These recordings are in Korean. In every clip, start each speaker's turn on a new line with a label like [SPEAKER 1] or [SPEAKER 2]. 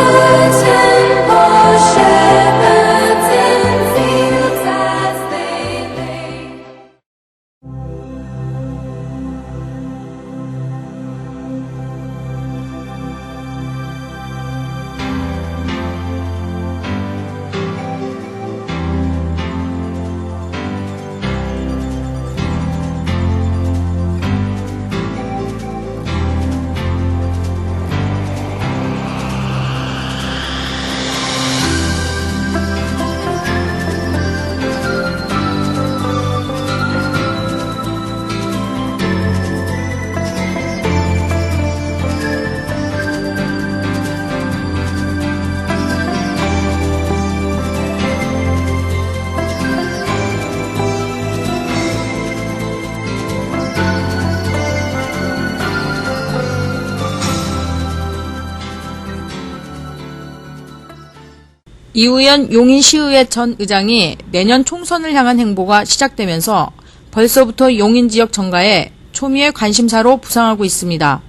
[SPEAKER 1] Searching for shepherds in fields as they lay.
[SPEAKER 2] 이우연 용인시의회 전 의장이 내년 총선을 향한 행보가 시작되면서 벌써부터 용인 지역 정가에 초미의 관심사로 부상하고 있습니다.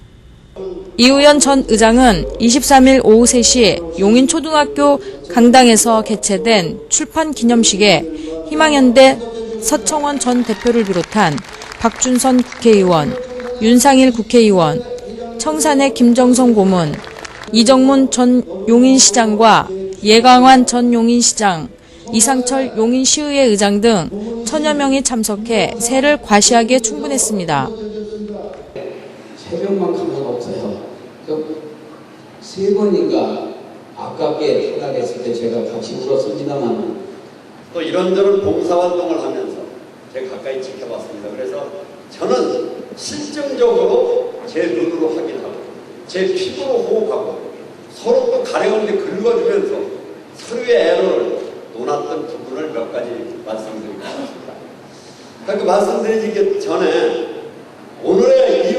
[SPEAKER 2] 이우연 전 의장은 23일 오후 3시 용인초등학교 강당에서 개최된 출판 기념식에 희망현대 서청원 전 대표를 비롯한 박준선 국회의원, 윤상일 국회의원, 청산의 김정성 고문, 이정문 전 용인시장과 예광환 전 용인시장, 이상철 용인시의회 의장 등 1000여 명이 참석해 새를 과시하기에 충분했습니다.
[SPEAKER 3] 새벽만큼은 없어요. 세 번인가 아깝게 탈락했을 때 제가 같이 울었습니다만
[SPEAKER 4] 또 이런저런 봉사활동을 하면서 제가 가까이 지켜봤습니다. 그래서 저는 실증적으로 제 눈으로 확인하고 제 피부로 호흡하고 서로 또 가려운데 긁어주면서 서로의 애를 논았던 부분을 몇 가지 말씀드리겠습니다. 그 말씀드리기 전에 오늘의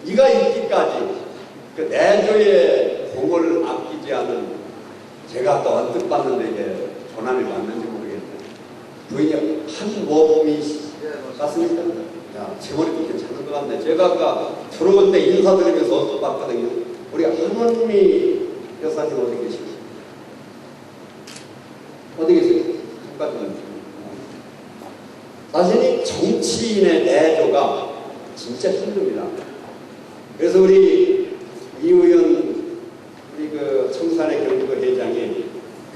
[SPEAKER 4] 이가 있기까지 그 내조의 공을 아끼지 않은 제가 아까 언뜻 봤는데 이게 전함이 맞는지 모르겠는데 부인이 한모범이 맞습니까? 야, 제 머리도 괜찮은 것 같네. 제가 아까 들어올 때 인사드리면서 언뜻 봤거든요. 우리 한원미 여사님 어디 계십니까? 어디 계세요? 잠깐만요. 사실 이 정치인의 내조가 진짜 힘듭니다. 그래서 우리 이우연 우리 그 청산의 경북 회장이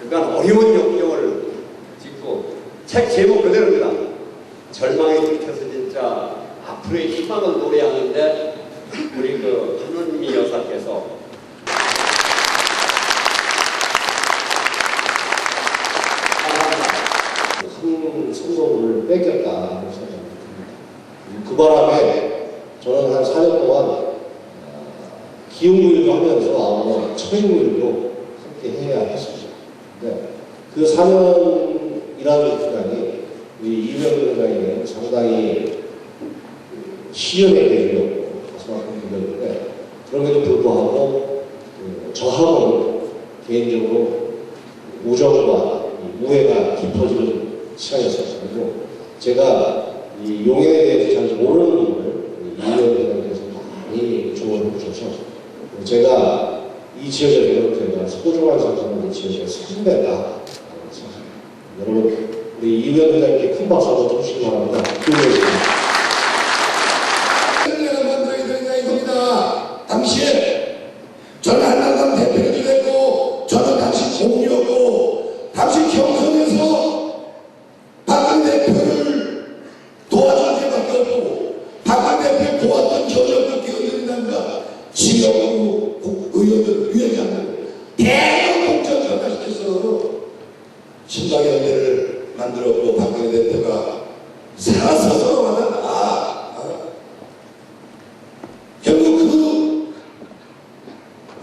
[SPEAKER 4] 그간 어려운 역경을 짚고 책 제목 그대로입니다. 절망의 끝에서 진짜 앞으로의 희망을 노래하는데 우리 그 한원미 여사께서
[SPEAKER 5] 큰 성공을 뺏겼다 생각합니다. 그 바람에 저는 한 4년 동안 기흥구일도 하면서 아마 청인구일도 함께 해야 했습니다. 근데 그 4년이라는 기간이 우리 이병헌 회장에게는 상당히 시련의 계기였고 가슴 기간인데 그럼에도 불구하고 저하고는 개인적으로 우정과 우애가 깊어지는 시간이었어가지고 제가 이 용인에 대해서 잘 모르는 분을 이의원 회장께서 많이 조언을 해주셔서 제가 이 지역에서 제가 소중한 상상을 이 지역의 선배다 생각합니다. 여러분 우리 이의원 회장님께 큰 박수 한번 쳐주시기 바랍니다.
[SPEAKER 6] 당시에 저는 한남당 대표도 됐고 저는 당시 공이었고 당시 경선에서 박근혜 대표를 도와준 데밖에 없고 박근혜 대표 도왔던 저녁밖에 의원이란가 지역구 의원들 위원장들 대형 공천 전화시켜서 신당연대를 만들었고 박근혜 대표가 살아서서 하는 결국 그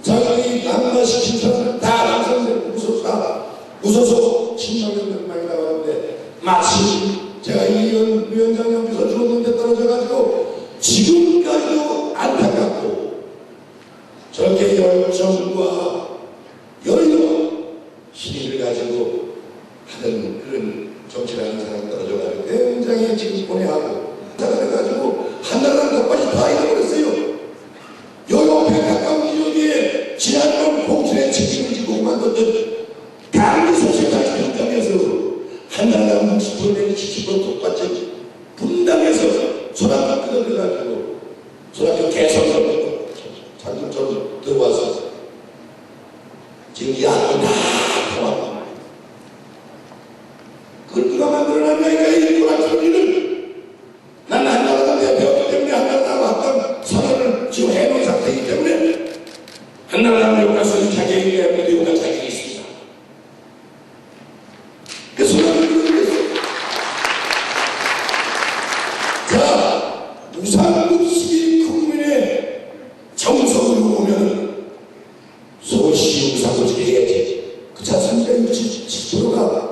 [SPEAKER 6] 자기들이 낙마시킨 사람들 다 남성들 웃어서 신청연대만이 나가는데 마침 제가 이의원 위원장 옆에서 죽었는데 떨어져가지고 지금까지도 안타깝고 저렇게 열정과 여유 힘을 가지고 하는 그런 정치라는 사람 떨어져가지고 굉장히 지금 고뇌하고 그래가지고 한나라를 덕분에 다 잃어버렸어요. 요 옆에 가까운 지역에 지난번 공천에 소년이 70% 똑같이 분당에서 소나무 끊어들어가지고 소나무 개성을 자기처럼 들어와서 지금 야구 다 통합니다. 그걸 누가 만들어놨냐 이 꼬라지를. 난 한나라당 대표였기 때문에 한나라당 왔던 선언을 지금 해놓은 상태이기 때문에 한나라당을 욕할 수 있는 자격이 있는데 욕할 자격이 있습니다. 그 소나무를 끊어냈어요. 자, 우상국 시민 국민의 정성으로 보면 소시 우상국을 해야지. 그 자산가 70%가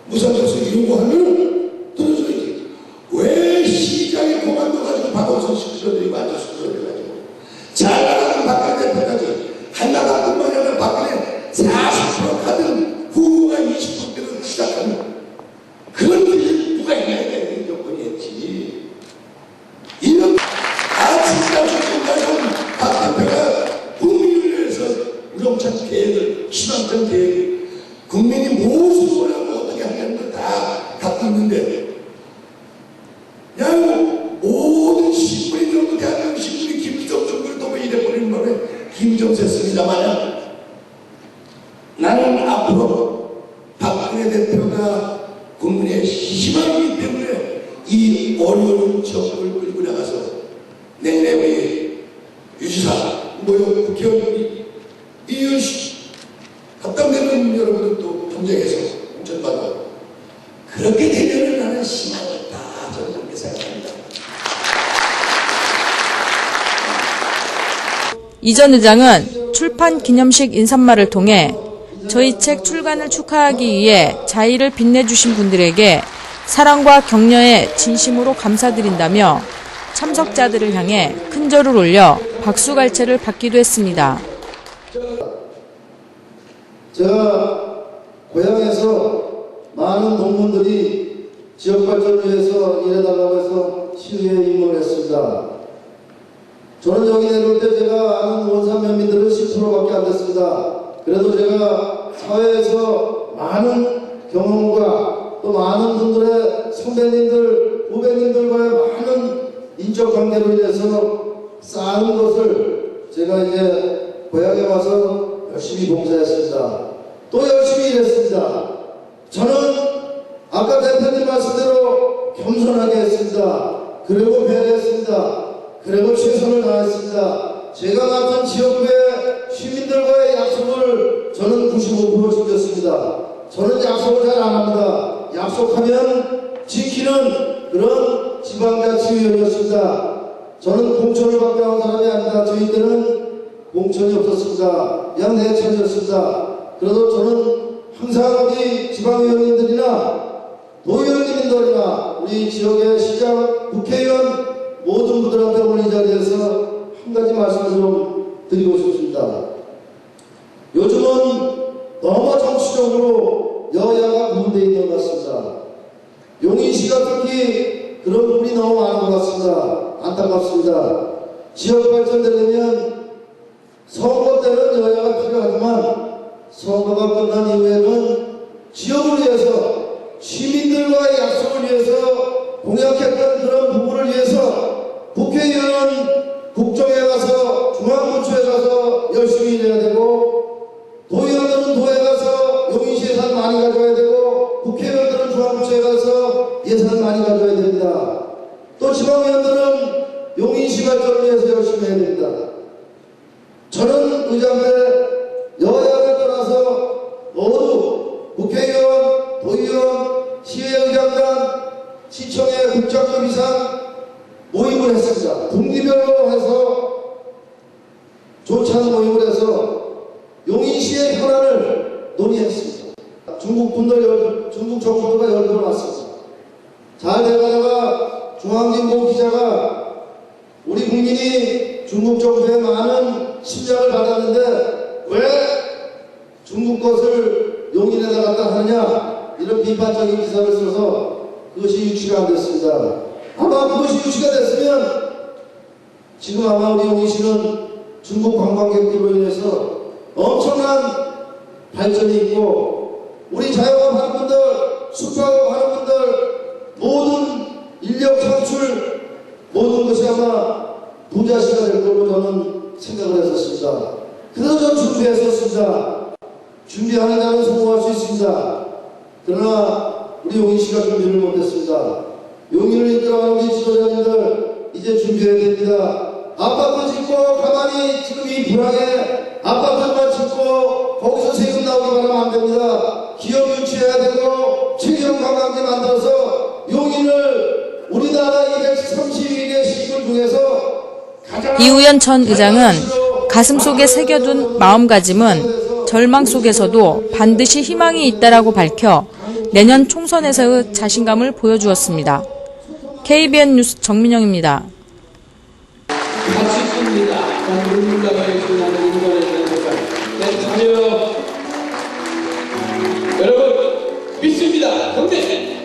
[SPEAKER 6] 무상급수 요구하면 떨어져야지. 왜 시장에 고만둬가지고 박원순 시민들이 만족스러워가지고 잘 나가는 박근혜 대표까지 한나라뿐만이 아니라 박근혜 40% 가든 후보가 20%대로 시작하는 그런 일이 누가 해야 되는 여건이 했지. 이런 진짜 조건가지고 박 대표가 국민을 위해서 우렁찬 계획을 희망찬 계획을 국민이 무엇을 원하고 어떻게 하냐는 걸 다 갖고 있는데 그냥 모든 신문이 전부 대한민국 신문이 김정중을 너무 이래버리는 말에 김정세 씁니다만 나는 앞으로 박근혜 대표가 국민의 희망이기 때문에 이 어려운 정부를 끌고 나가서 내년에 유지사 국회의원 이윤식 합당되는 여러분들도 경쟁해서 공천받아 그렇게 되면은 나는 희망이 있다 저는 그렇게 생각합니다.
[SPEAKER 2] 이 전 의장은 출판 기념식 인사말을 통해 저희 책 출간을 축하하기 위해 자의를 빛내주신 분들에게 사랑과 격려에 진심으로 감사드린다며 참석자들을 향해 큰 절을 올려 박수갈채를 받기도 했습니다.
[SPEAKER 7] 제가 고향에서 많은 농민들이 지역 발전을 위해서 일해달라고 해서 시위에 입문했습니다. 저는 여기 내려올 때 제가 아는 원산 면민들은 10%밖에 안 됐습니다. 그래도 제가 사회에서 많은 경험과 또 많은 분들의 선배님들, 후배님들과의 많은 인적 관계로 인해서 쌓은 것을 제가 이제 고향에 와서 열심히 봉사했습니다. 또 열심히 일했습니다. 저는 아까 대표님 말씀대로 겸손하게 했습니다. 그리고 배려했습니다. 그리고 최선을 다했습니다. 제가 맡은 지역구의 시민들과의 약속을 저는 95% 지켰습니다. 저는 약속을 잘 안 합니다. 약속하면 지키는 그런 지방자치위원이었습니다. 저는 공천을 받고 한 사람이 아니다. 저희 때는 공천이 없었습니다. 그냥 내천이었습니다. 그래도 저는 항상 우리 지방위원님들이나 도의원님들이나 우리 지역의 시장, 국회의원 모든 분들한테 오늘 이 자리에서 한 가지 말씀을 좀 드리고 싶습니다. 요즘은 너무 정치적으로 여야가 구분되어 있는 것 같습니다. 용인시가 특히 그런 부분이 너무 많은 것 같습니다. 안타깝습니다. 지역 발전되려면 선거 때는 여야가 필요하지만 선거가 끝난 이후에는 지역을 위해서 시민들과의 약속을 위해서 공약했던 그런 부분을 위해서 국회의원은 국정에 가서 중앙부처에 가서 열심히 일해야 되고 도의원들은 도에 가서 용인시 예산 많이 가져야 되고 국회의원들은 중앙부처에 가서 예산 많이 가져야 됩니다. 또 지방의원들은 용인시 발전을 위해서 열심히 해야 됩니다. 저는 의장들 여야를 떠나서 모두 국회의원, 도의원, 시의회의장단, 시청의 국장급 이상 모임을 했습니다. 분기별로 해서 조찬 모임을 해서 용인시의 현안을 논의했습니다. 중국 정부가 열도 났습니다. 잘 돼가다가 중앙진보 기자가 우리 국민이 중국 정부의 많은 침략을 받았는데 왜 중국 것을 용인에다 갖다 하느냐 이런 비판적인 기사를 써서 그것이 유치가 안 됐습니다. 아마 그것이 유치가 됐으면 지금 아마 우리 용인시는 중국 관광객들로 인해서 엄청난 발전이 있고 우리 자영업 하는 분들, 숙박업 하는 분들, 우리 용인 씨가 준비를 못했습니다. 용인을 이끌어가는 우리 지도자님들 이제 준비해야 됩니다. 아파트 짓고 가만히 지금 이 불황에 아파트만 짓고 거기서 세금 나오기 바라면 안 됩니다. 기업 유치해야 되고 체계형 관광지 만들어서 용인을 우리나라 232개 시군 중에서
[SPEAKER 2] 이우연 전 의장은 가슴속에 새겨둔 마음가짐은 절망 속에서도 반드시 희망이 있다라고 밝혀 내년 총선에서의 자신감을 보여주었습니다. KBN 뉴스 정민영입니다.
[SPEAKER 3] 같이 씁니다. 눈물나가 해주는 인간의 행복감. 내 자녀 여러분 믿습니다. 경제.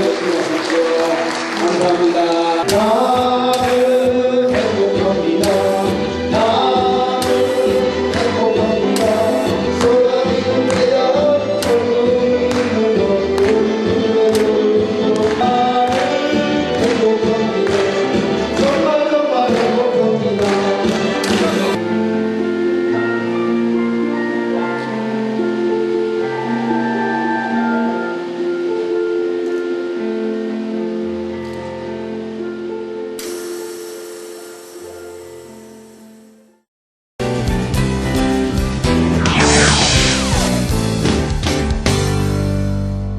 [SPEAKER 3] 좋습니다. 감사합니다.